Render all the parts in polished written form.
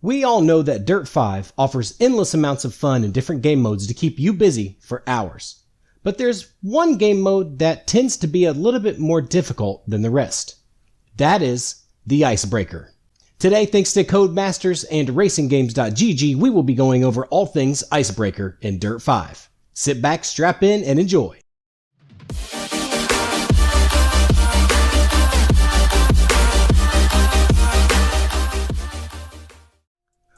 We all know that Dirt 5 offers endless amounts of fun in different game modes to keep you busy for hours. But there's one game mode that tends to be a little bit more difficult than the rest. That is the Icebreaker. Today, thanks to Codemasters and RacingGames.gg, we will be going over all things Icebreaker in Dirt 5. Sit back, strap in, and enjoy.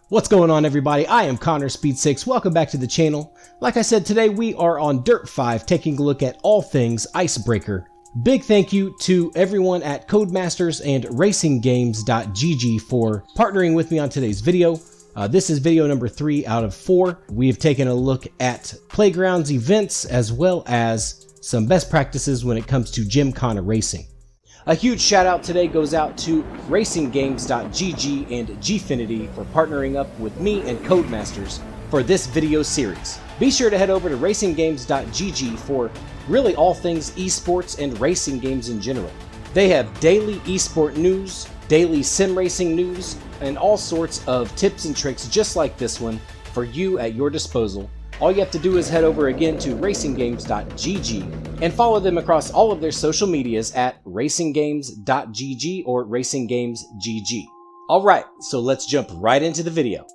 What's going on, everybody? I am Connor Speed6. Welcome back to the channel. Like I said, today we are on Dirt 5 taking a look at all things Icebreaker. Big thank you to everyone at Codemasters and RacingGames.gg for partnering with me on today's video. This is video number 3 out of 4. We have taken a look at playgrounds, events, as well as some best practices when it comes to Gymkhana racing. A huge shout out today goes out to RacingGames.gg and Gfinity for partnering up with me and Codemasters for this video series. Be sure to head over to RacingGames.gg for really all things esports and racing games in general. They have daily esport news, daily sim racing news, and all sorts of tips and tricks just like this one for you at your disposal. All you have to do is head over again to RacingGames.gg and follow them across all of their social medias at RacingGames.gg or RacingGamesGG. Alright, so let's jump right into the video.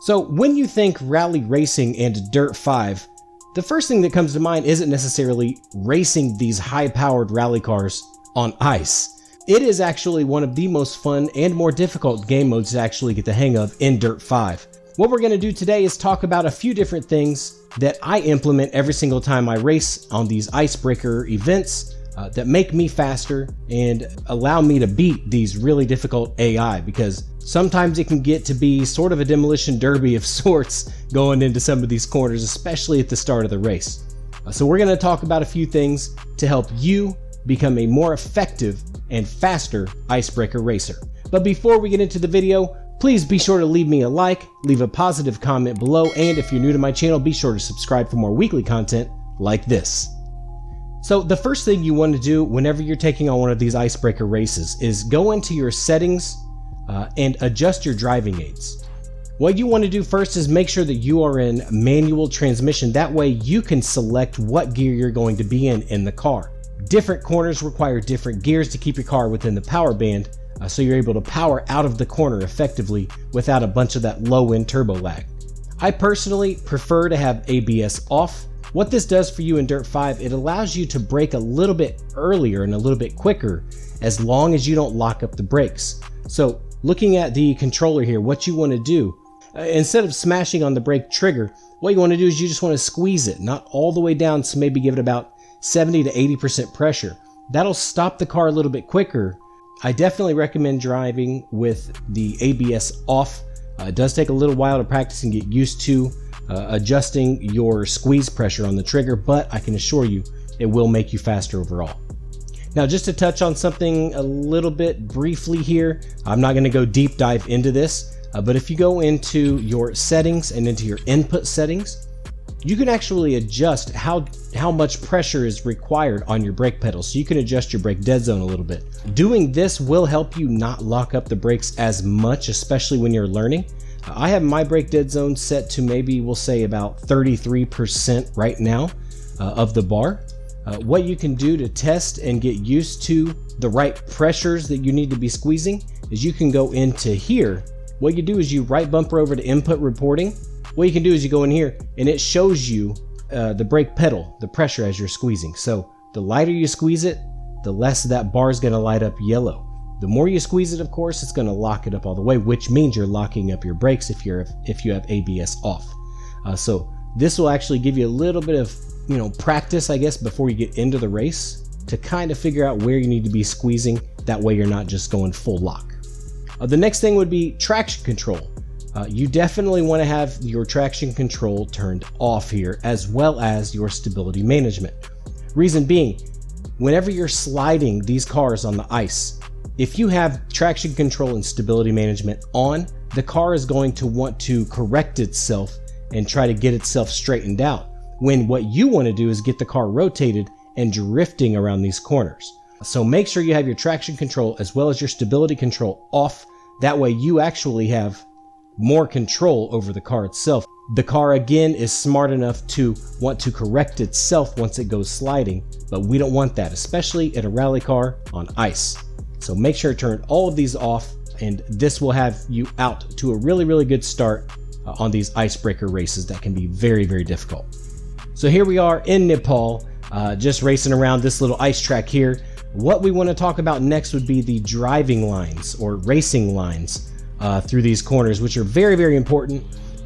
So when you think rally racing and Dirt 5, the first thing that comes to mind isn't necessarily racing these high-powered rally cars on ice. It is actually one of the most fun and more difficult game modes to actually get the hang of in Dirt 5. What we're going to do today is talk about a few different things that I implement every single time I race on these Icebreaker events that make me faster and allow me to beat these really difficult AI, because sometimes it can get to be sort of a demolition derby of sorts going into some of these corners, especially at the start of the race. So we're going to talk about a few things to help you become a more effective and faster Icebreaker racer. But before we get into the video, please be sure to leave me a like, leave a positive comment below, and if you're new to my channel, be sure to subscribe for more weekly content like this. So the first thing you want to do whenever you're taking on one of these Icebreaker races is go into your settings and adjust your driving aids. What you want to do first is make sure that you are in manual transmission. That way you can select what gear you're going to be in the car. Different corners require different gears to keep your car within the power band, so you're able to power out of the corner effectively without a bunch of that low-end turbo lag. I personally prefer to have ABS off. What this does for you in Dirt 5, it allows you to brake a little bit earlier and a little bit quicker as long as you don't lock up the brakes. So looking at the controller here, what you want to do, instead of smashing on the brake trigger, what you want to do is you just want to squeeze it, not all the way down, so maybe give it about 70 to 80% pressure. That'll stop the car a little bit quicker. I definitely recommend driving with the ABS off. It does take a little while to practice and get used to adjusting your squeeze pressure on the trigger, but I can assure you it will make you faster overall. Now, just to touch on something a little bit briefly here, I'm not going to go deep dive into this, but if you go into your settings and into your input settings, you can actually adjust how much pressure is required on your brake pedal, so you can adjust your brake dead zone a little bit. Doing this will help you not lock up the brakes as much, especially when you're learning. I have my brake dead zone set to maybe, we'll say, about 33% right now of the bar. What you can do to test and get used to the right pressures that you need to be squeezing is you can go into here. What you do is you right bumper over to input reporting. What you can do is you go in here and it shows you the brake pedal, the pressure as you're squeezing. So the lighter you squeeze it, the less that bar is going to light up yellow. The more you squeeze it, of course, it's going to lock it up all the way, which means you're locking up your brakes if you have ABS off. So this will actually give you a little bit of practice, I guess, before you get into the race to kind of figure out where you need to be squeezing. That way you're not just going full lock. The next thing would be traction control. You definitely want to have your traction control turned off here, as well as your stability management. Reason being, whenever you're sliding these cars on the ice, if you have traction control and stability management on, the car is going to want to correct itself and try to get itself straightened out, when what you want to do is get the car rotated and drifting around these corners. So make sure you have your traction control as well as your stability control off That way you actually have more control over the car itself. The car again is smart enough to want to correct itself once it goes sliding, but we don't want that, especially in a rally car on ice. So make sure to turn all of these off, and this will have you out to a really good start on these icebreaker races that can be very difficult. So here we are in Nepal, just racing around this little ice track here. What we want to talk about next would be the driving lines or racing lines through these corners, which are very important,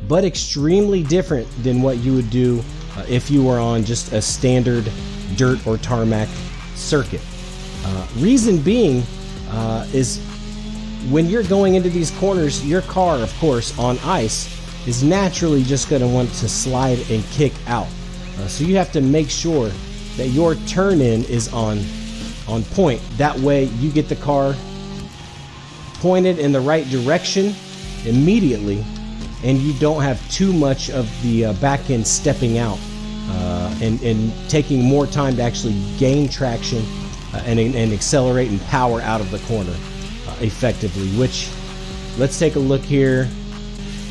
but extremely different than what you would do if you were on just a standard dirt or tarmac circuit. Reason being is when you're going into these corners, your car, of course, on ice is naturally just going to want to slide and kick out. So you have to make sure that your turn-in is on point. That way you get the car pointed in the right direction immediately, and you don't have too much of the back end stepping out and taking more time to actually gain traction and accelerate and power out of the corner effectively. Which, let's take a look here.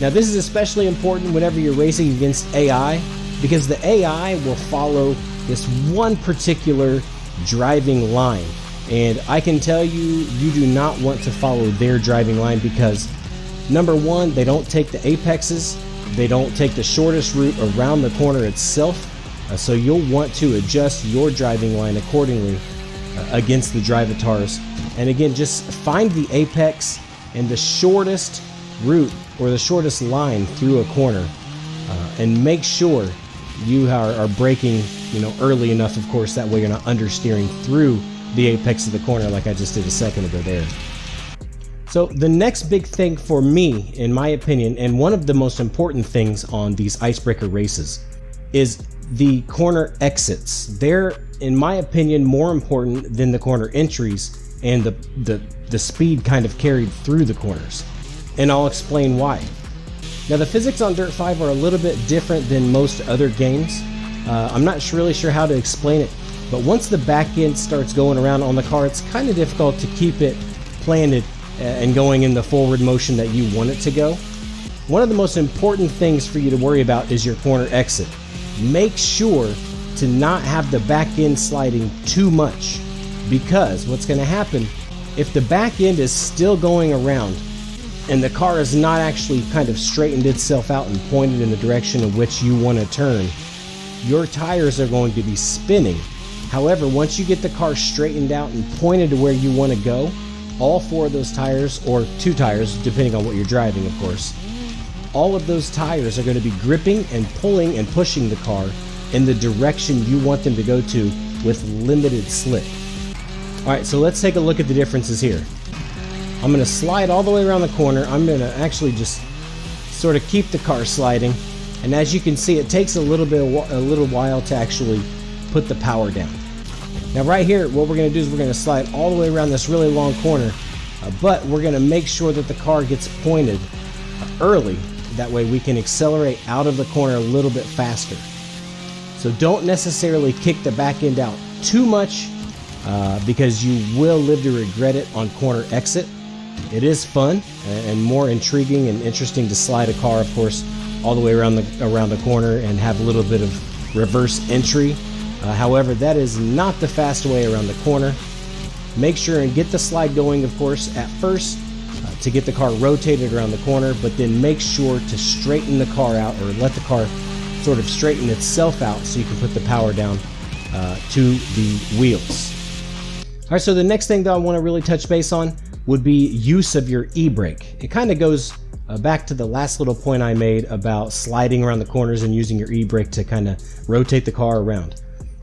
Now this is especially important whenever you're racing against AI, because the AI will follow this one particular driving line, and I can tell you, you do not want to follow their driving line, because number one, they don't take the apexes, they don't take the shortest route around the corner itself, so you'll want to adjust your driving line accordingly against the drivatars. And again, just find the apex and the shortest route or the shortest line through a corner, and make sure you are braking, early enough, of course, that way you're not understeering through the apex of the corner like I just did a second ago there. So the next big thing for me, in my opinion, and one of the most important things on these icebreaker races, is the corner exits. They're, in my opinion, more important than the corner entries and the speed kind of carried through the corners. And I'll explain why. Now the physics on Dirt 5 are a little bit different than most other games. I'm not really sure how to explain it, but once the back end starts going around on the car, it's kind of difficult to keep it planted and going in the forward motion that you want it to go. One of the most important things for you to worry about is your corner exit. Make sure to not have the back end sliding too much, because what's going to happen if the back end is still going around and the car is not actually kind of straightened itself out and pointed in the direction in which you want to turn, your tires are going to be spinning. However, once you get the car straightened out and pointed to where you want to go, all four of those tires, or two tires depending on what you're driving, of course, all of those tires are going to be gripping and pulling and pushing the car in the direction you want them to go to with limited slip. Alright, so let's take a look at the differences here. I'm going to slide all the way around the corner. I'm going to actually just sort of keep the car sliding, and as you can see, it takes a little while to actually put the power down. Now right here, what we're going to do is we're going to slide all the way around this really long corner, but we're going to make sure that the car gets pointed early. That way we can accelerate out of the corner a little bit faster. So don't necessarily kick the back end out too much, because you will live to regret it on corner exit. It is fun and more intriguing and interesting to slide a car, of course, all the way around the corner and have a little bit of reverse entry. However, that is not the fast way around the corner. Make sure and get the slide going, of course, at first to get the car rotated around the corner, but then make sure to straighten the car out, or let the car sort of straighten itself out so you can put the power down to the wheels. All right, so the next thing that I want to really touch base on would be use of your e-brake. It kind of goes back to the last little point I made about sliding around the corners and using your e-brake to kind of rotate the car around.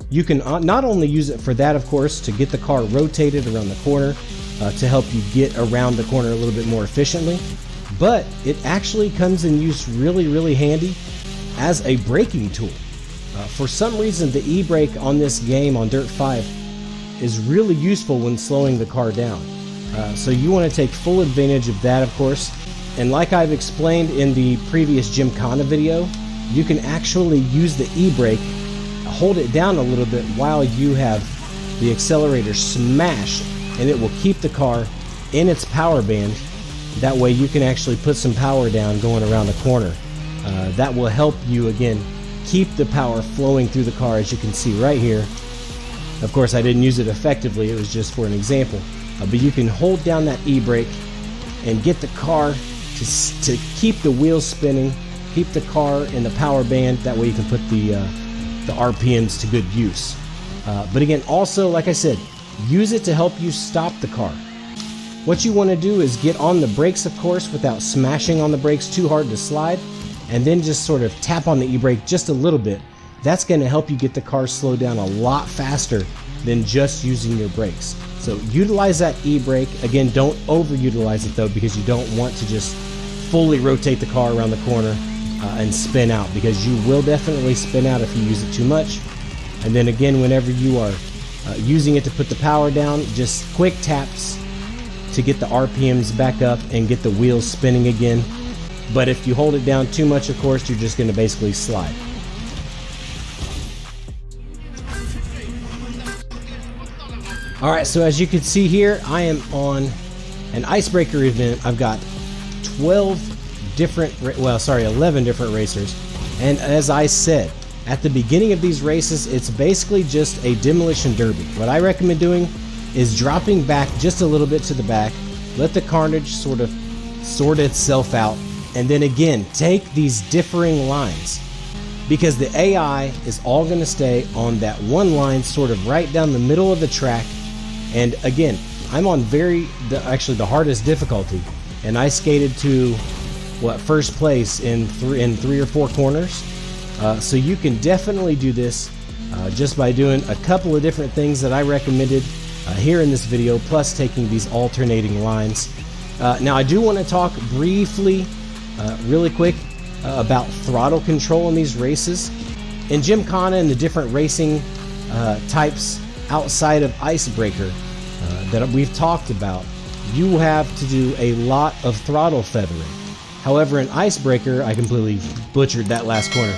You can not only use it for that, of course, to get the car rotated around the corner to help you get around the corner a little bit more efficiently, but it actually comes in use really handy as a braking tool. For some reason, the e-brake on this game on Dirt 5 is really useful when slowing the car down. So you want to take full advantage of that, of course. And like I've explained in the previous Gymkhana video, you can actually use the e-brake, hold it down a little bit while you have the accelerator smashed, and it will keep the car in its power band That way you can actually put some power down going around the corner. That will help you, again, keep the power flowing through the car, as you can see right here. Of course, I didn't use it effectively, it was just for an example. But you can hold down that e-brake and get the car to keep the wheels spinning, keep the car in the power band. That way you can put the RPMs to good use. But again, also, like I said, use it to help you stop the car. What you want to do is get on the brakes, of course, without smashing on the brakes too hard to slide, and then just sort of tap on the e-brake just a little bit. That's going to help you get the car slowed down a lot faster than just using your brakes. So utilize that e-brake. Again, don't overutilize it though, because you don't want to just fully rotate the car around the corner and spin out, because you will definitely spin out if you use it too much. And then again, whenever you are using it to put the power down, just quick taps to get the RPMs back up and get the wheels spinning again. But if you hold it down too much, of course, you're just going to basically slide. Alright, so as you can see here, I am on an icebreaker event. I've got 11 different racers. And as I said, at the beginning of these races, it's basically just a demolition derby. What I recommend doing is dropping back just a little bit to the back, let the carnage sort of sort itself out, and then again, take these differing lines, because the AI is all going to stay on that one line sort of right down the middle of the track. And again, I'm on actually the hardest difficulty, and I skated to first place in three or four corners. So you can definitely do this just by doing a couple of different things that I recommended here in this video, plus taking these alternating lines. Now I do want to talk briefly, really quick, about throttle control in these races. In Gymkhana and the different racing types outside of Icebreaker that we've talked about, you have to do a lot of throttle feathering. However, in Icebreaker, I completely butchered that last corner.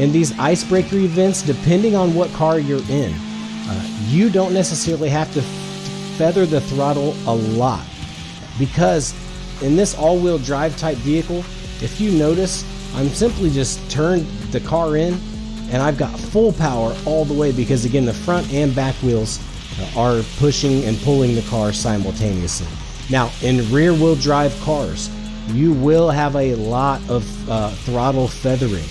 In these Icebreaker events, depending on what car you're in, you don't necessarily have to feather the throttle a lot, because in this all-wheel drive type vehicle, if you notice, I'm simply just turned the car in and I've got full power all the way, because again, the front and back wheels are pushing and pulling the car simultaneously. Now, in rear-wheel drive cars, you will have a lot of throttle feathering.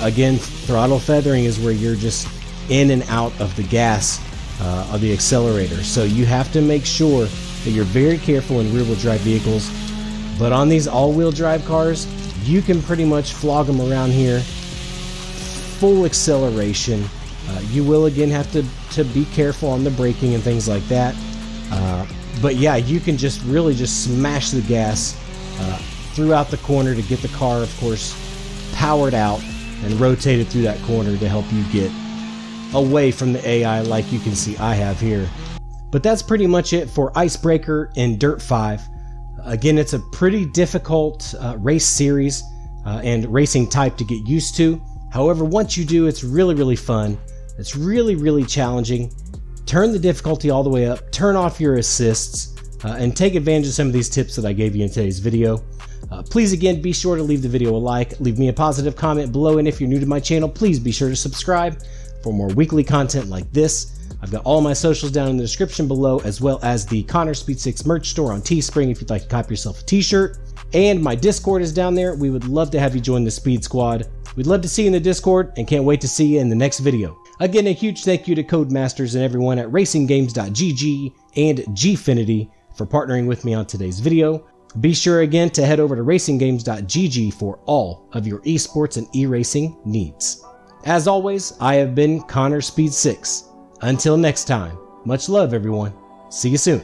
Again, throttle feathering is where you're just in and out of the gas of the accelerator. So you have to make sure that you're very careful in rear-wheel drive vehicles. But on these all-wheel drive cars, you can pretty much flog them around here. Full acceleration. You will again have to be careful on the braking and things like that. But yeah, you can just really just smash the gas throughout the corner to get the car, of course, powered out and rotated through that corner to help you get away from the AI, like you can see I have here. But that's pretty much it for Icebreaker in Dirt 5. Again, it's a pretty difficult race series and racing type to get used to. However, once you do, it's really, really fun. It's really, really challenging. Turn the difficulty all the way up, turn off your assists, and take advantage of some of these tips that I gave you in today's video. Please, again, be sure to leave the video a like, leave me a positive comment below, and if you're new to my channel, please be sure to subscribe for more weekly content like this. I've got all my socials down in the description below, as well as the Connor Speed 6 merch store on Teespring if you'd like to copy yourself a t-shirt. And my Discord is down there. We would love to have you join the Speed Squad. We'd love to see you in the Discord and can't wait to see you in the next video. Again, a huge thank you to Codemasters and everyone at RacingGames.gg and Gfinity for partnering with me on today's video. Be sure again to head over to RacingGames.gg for all of your esports and e-racing needs. As always, I have been Connor Speed 6. Until next time, much love everyone. See you soon.